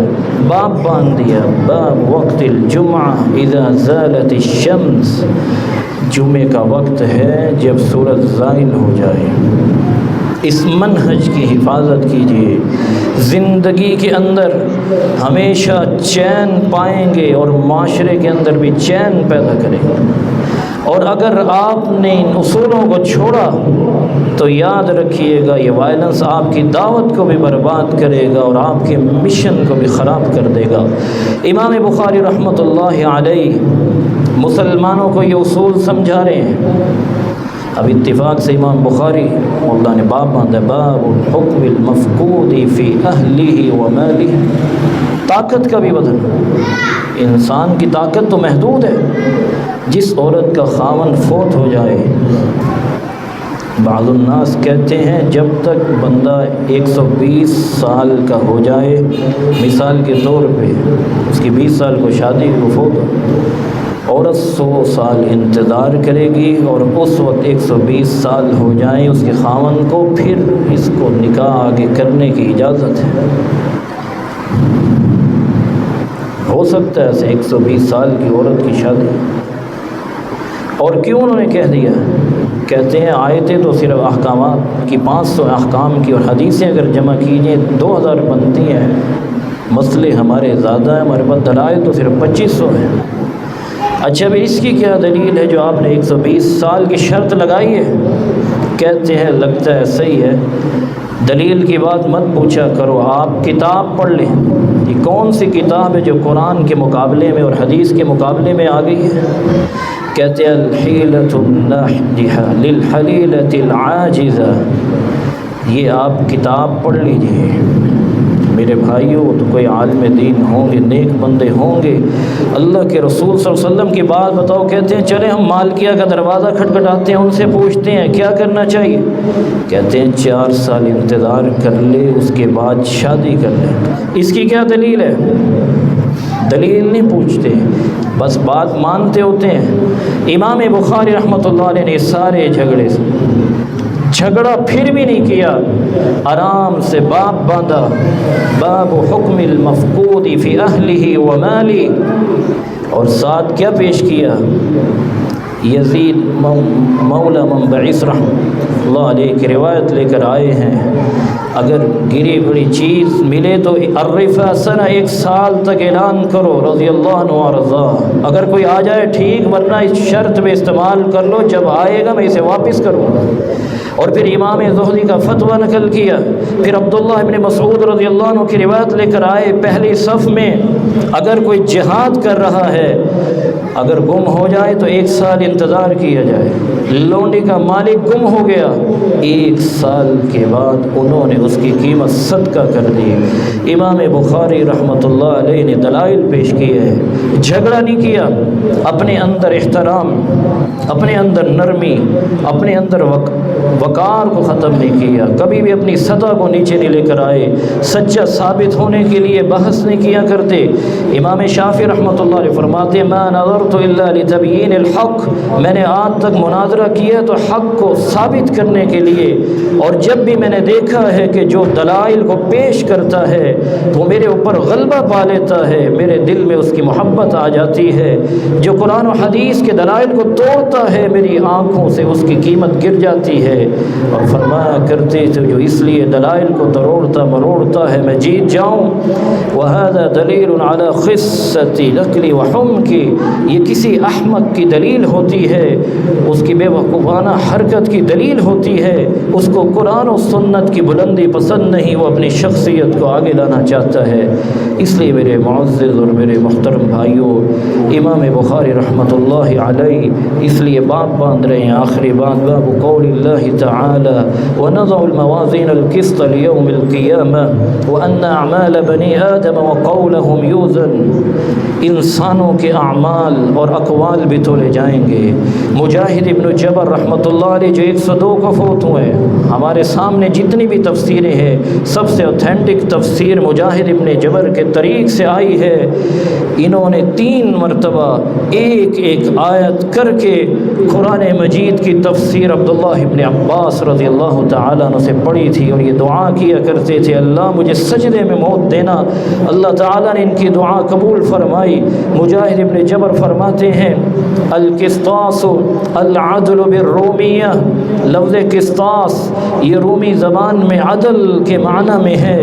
باب باندھ دیا، باب وقت الجمعہ اذا زالت الشمس، جمعے کا وقت ہے جب سورج زائل ہو جائے۔ اس منہج کی حفاظت کیجیے، زندگی کے اندر ہمیشہ چین پائیں گے اور معاشرے کے اندر بھی چین پیدا کریں گے۔ اور اگر آپ نے ان اصولوں کو چھوڑا تو یاد رکھیے گا یہ وائلنس آپ کی دعوت کو بھی برباد کرے گا اور آپ کے مشن کو بھی خراب کر دے گا۔ امام بخاری رحمۃ اللہ علیہ مسلمانوں کو یہ اصول سمجھا رہے ہیں۔ اب اتفاق سے امام بخاری اللہ نے باب باندھا، باب الحکم المفقود فی اہلہ و مالہ، طاقت کا بھی بدن، انسان کی طاقت تو محدود ہے، جس عورت کا خاوند فوت ہو جائے، بعض الناس کہتے ہیں جب تک بندہ 120 سال کا ہو جائے، مثال کے طور پہ اس کی 20 سال کو شادی کو فوت ہو، عورت 100 سال انتظار کرے گی، اور اس وقت 120 سال ہو جائیں اس کے خاوند کو، پھر اس کو نکاح آگے کرنے کی اجازت ہے۔ ہو سکتا ہے ایسے 120 سال کی عورت کی شادی۔ اور کیوں انہوں نے کہہ دیا؟ کہتے ہیں آیتیں تو صرف احکامات کی 500 احکام کی، اور حدیثیں اگر جمع کیجئیں 2000 بنتی ہیں۔ مسئلے ہمارے زیادہ ہیں، ہمارے پاس دلائل تو صرف 2500 ہیں۔ اچھا بھی اس کی کیا دلیل ہے جو آپ نے 120 سال کی شرط لگائی ہے؟ کہتے ہیں لگتا ہے صحیح ہے، دلیل کی بات مت پوچھا کرو، آپ کتاب پڑھ لیں۔ یہ کون سی کتاب ہے جو قرآن کے مقابلے میں اور حدیث کے مقابلے میں آ گئی ہے؟ کہتے ہیں الحیلۃ الناجحہ للحلیلۃ العاجزہ، یہ آپ کتاب پڑھ لیجئے۔ میرے بھائیوں تو کوئی عالم دین ہوں گے، نیک بندے ہوں گے، اللہ کے رسول صلی اللہ علیہ وسلم کی بات بتاؤ، کہتے ہیں چلیں ہم مالکیہ کا دروازہ کھٹکھٹاتے ہیں، ان سے پوچھتے ہیں کیا کرنا چاہیے؟ کہتے ہیں 4 سال انتظار کر لے، اس کے بعد شادی کر لے۔ اس کی کیا دلیل ہے؟ دلیل نہیں پوچھتے، بس بات مانتے ہوتے ہیں۔ امام بخاری رحمۃ اللہ علیہ نے سارے جھگڑا پھر بھی نہیں کیا، آرام سے باب باندھا، باب حکم المفقود فی اہلہ و مالی، اور ساتھ کیا پیش کیا؟ یزید مولا منبعث رحمۃ اللہ علیہ کی روایت لے کر آئے ہیں، اگر گری بڑی چیز ملے تو عرفہ سنہ 1 سال تک اعلان کرو رضی اللہ عنہ ورضا، اگر کوئی آ جائے ٹھیک، ورنہ اس شرط پہ استعمال کر لو، جب آئے گا میں اسے واپس کروں گا۔ اور پھر امام زہری کا فتویٰ نقل کیا، پھر عبداللہ ابن مسعود رضی اللہ عنہ کی روایت لے کر آئے، پہلی صف میں اگر کوئی جہاد کر رہا ہے، اگر گم ہو جائے تو 1 سال انتظار کیا جائے، لونڈی کا مالک گم ہو گیا، 1 سال کے بعد انہوں نے اس کی قیمت صدقہ کر دی۔ امام بخاری رحمۃ اللہ علیہ نے دلائل پیش کیے ہیں، جھگڑا نہیں کیا، اپنے اندر احترام، اپنے اندر نرمی، اپنے اندر وقار کو ختم نہیں کیا، کبھی بھی اپنی سطح کو نیچے نہیں لے کر آئے، سچا ثابت ہونے کے لیے بحث نہیں کیا کرتے۔ امام شافعی رحمۃ اللہ علیہ فرماتے ہیں ما نظرت الا لتبیین الحق، میں نے آج تک مناظرہ کیا تو حق کو ثابت کرنے کے لیے، اور جب بھی میں نے دیکھا ہے کہ جو دلائل کو پیش کرتا ہے وہ میرے اوپر غلبہ پا لیتا ہے، میرے دل میں اس کی محبت آ جاتی ہے، جو قرآن و حدیث کے دلائل کو توڑتا ہے میری آنکھوں سے اس کی قیمت گر جاتی ہے۔ اور فرمایا کرتے تھے جو اس لیے دلائل کو تروڑتا مروڑتا ہے میں جیت جاؤں، وَهَذَا دَلِيلٌ عَلَى خِصَّةِ نَقْلِ وَحُمْقِ، یہ کسی احمق کی دلیل ہوتی ہے، اس کی بے وقوفانہ حرکت کی دلیل ہوتی ہے، اس کو قرآن و سنت کی بلندی پسند نہیں، وہ اپنی شخصیت کو آگے لانا چاہتا ہے۔ اس لیے میرے معزز اور میرے محترم بھائیوں، امام بخاری رحمۃ اللہ علیہ اس لیے بات باندھ رہے ہیں، آخری بات باب قول اللہ تعالی ونضع الموازین القسط لیوم القیامہ وان اعمال بنی آدم وقولهم یوزن، انسانوں کے اعمال اور اقوال بھی تولے جائیں گے۔ مجاہد ابن جبر رحمۃ اللہ علیہ جو 102 کو فوت ہوئے، ہمارے سامنے جتنی بھی تفسیریں ہیں سب سے اوتھینٹک تفسیر مجاہد ابن جبر کے طریق سے آئی ہے، انہوں نے 3 مرتبہ ایک آیت کر کے قرآن مجید کی تفسیر عبداللہ ابن عباس رضی اللہ تعالیٰ عنہ سے پڑھی تھی، اور یہ دعا کیا کرتے تھے اللہ مجھے سجدے میں موت دینا۔ اللہ تعالیٰ نے ان کی دعا قبول فرمائی۔ مجاہد ابن جبر فرماتے ہیں القسطاس العدل بالرومیہ، لفظ قسطاس یہ رومی زبان میں عدل کے معنی میں ہے،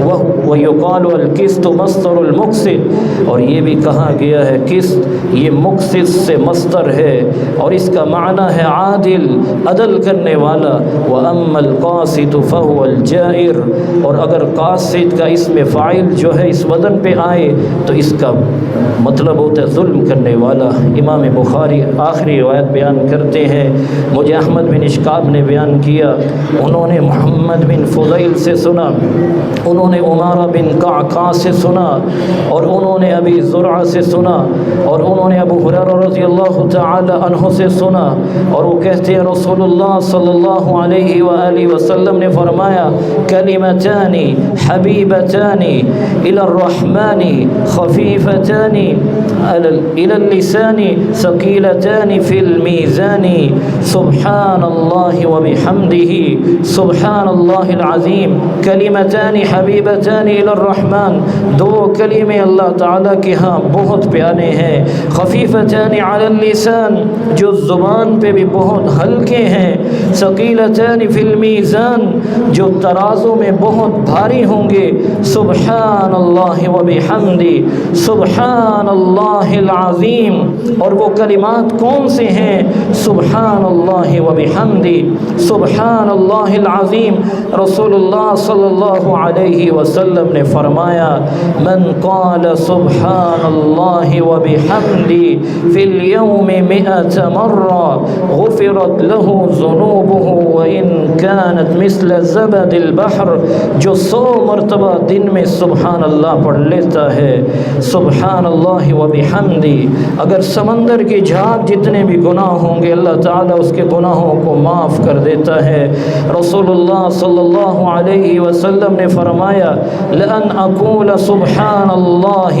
وَيُقَالُ الْقِسْطُ مَصْدَرُ الْمُقْسِطِ، اور یہ بھی کہا گیا ہے قسط یہ مقسط سے مصدر ہے، اور اس کا معنی ہے عادل، عدل کرنے والا۔ وَأَمَّا الْقَاسِطُ فَهُوَ الْجَائِرُ، اور اگر قاسط کا اسم فاعل جو ہے اس وزن پہ آئے تو اس کا مطلب ہوتا ہے ظلم کرنے والا۔ امام بخاری آخری روایت بیان کرتے ہیں، مجھے احمد بن اشکاب نے بیان کیا، انہوں نے محمد بن فضیل سے سنا، انہوں نے عمارہ بن قعقاع سے سنا، اور انہوں نے ابی زرعہ سے سنا، اور انہوں نے ابو ہریرہ رضی اللہ تعالی عنہ سے سنا، اور وہ کہتے ہیں رسول اللہ صلی اللہ علیہ وآلہ وسلم نے فرمایا کلمتان حبیبتان الی الرحمن خفیفتان الی اللسان ثقیلتان فی المیزان سبحان اللہ وبحمدہ سبحان اللہ العظیم۔ کلمتان حبیبتان الی الرحمن، 2 کلمے اللہ تعالیٰ کے ہاں بہت پیارے ہیں، خفیفتان علی اللسان جو زبان پہ بھی بہت ہلکے ہیں، ثقیلتان فی المیزان جو ترازو میں بہت بھاری ہوں گے، سبحان اللہ وبحمدہ سبحان اللہ العظیم۔ اور وہ کلمات کون سے ہیں؟ سبحان اللہ وبحمدہ سبحان اللہ العظیم۔ رسول اللہ صلی اللہ علیہ وسلم نے فرمایا من قال سبحان اللہ وبحمدہ فی اليوم 100 مرة غفرت له ذنوبه وإن كانت مثل زبد البحر، جو 100 مرتبہ دن میں سبحان اللہ پڑھ لیتا ہے، سبحان اللہ وبحمدہ، اگر سمندر کی جھاگ جتنے بھی گناہ ہوں گے اللہ تعالیٰ اس کے گناہوں کو معاف کر دیتا ہے۔ رسول اللہ صلی اللہ علیہ وسلم نے فرمایا لأن أقول سبحان اللہ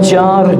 4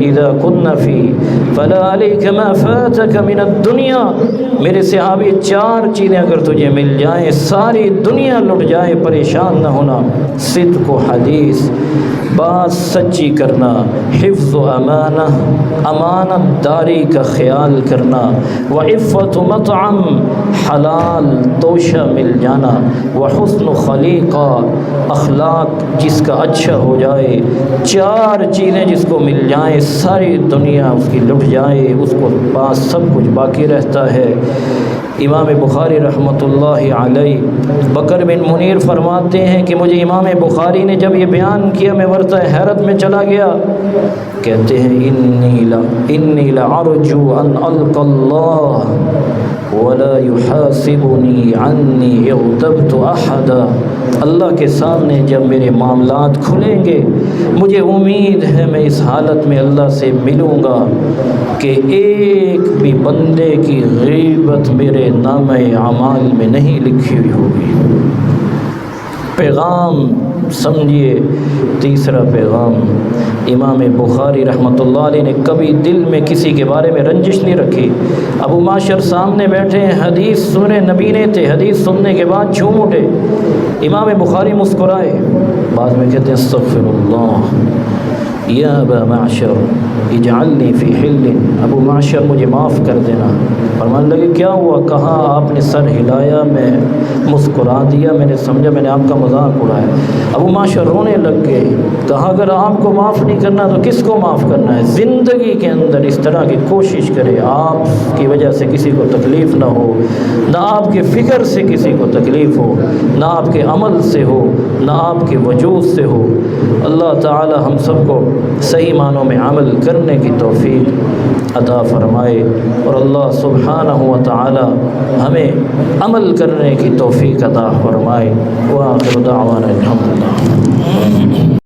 اذا كن فی فلا علیک ما فاتک من الدنیا، میرے صحابی 4 چیزیں اگر تجھے مل جائیں ساری دنیا لٹ جائے پریشان نہ ہونا: صدق و حدیث، بات سچی کرنا، حفظ و امانہ، امانت داری کا خیال کرنا، وعفت مطعم، حلال توشہ مل جانا، وحسن خلیقہ، اخلاق جس کا اچھا ہو جائے۔ 4 چیزیں جس کو مل جائیں ساری دنیا اس کی لٹ جائے، اس کو پاس سب کچھ باقی رہتا ہے۔ امام بخاری رحمۃ اللہ علیہ بکر بن منیر فرماتے ہیں کہ مجھے امام بخاری نے جب یہ بیان کیا میں ورطہ حیرت میں چلا گیا۔ کہتے ہیں انی لارجو ان القى اللہ ولا يحاسبني عني اغتبت احدا، اللہ کے سامنے جب میرے معاملات کھلیں گے مجھے امید ہے میں اس حالت میں اللہ سے ملوں گا کہ ایک بھی بندے کی غیبت میرے نامہ اعمال میں نہیں لکھی ہوئی ہوگی۔ پیغام سمجھیے، تیسرا پیغام، امام بخاری رحمۃ اللہ علیہ نے کبھی دل میں کسی کے بارے میں رنجش نہیں رکھی۔ ابو معاشر سامنے بیٹھے ہیں، حدیث سنے نبی نے تھے، حدیث سننے کے بعد جھوم اٹھے، امام بخاری مسکرائے، بعد میں کہتے ہیں استغفر اللہ یا ابا معشر اجعلنی فی حل، ابو معشر مجھے معاف کر دینا۔ فرمانے لگے کیا ہوا؟ کہا آپ نے سر ہلایا، میں مسکرا دیا، میں نے سمجھا میں نے آپ کا مذاق اڑایا۔ ابو معشر رونے لگ گئے، کہا اگر آپ کو معاف نہیں کرنا تو کس کو معاف کرنا ہے؟ زندگی کے اندر اس طرح کی کوشش کرے آپ کی وجہ سے کسی کو تکلیف نہ ہو، نہ آپ کے فکر سے کسی کو تکلیف ہو، نہ آپ کے عمل سے ہو، نہ آپ کے وجود سے ہو۔ اللہ تعالی ہم سب کو صحیح معنوں میں عمل کرنے کی توفیق عطا فرمائے، اور اللہ سبحانہ و تعالی ہمیں عمل کرنے کی توفیق عطا فرمائے۔ وآخر دعوانا الحمدللہ۔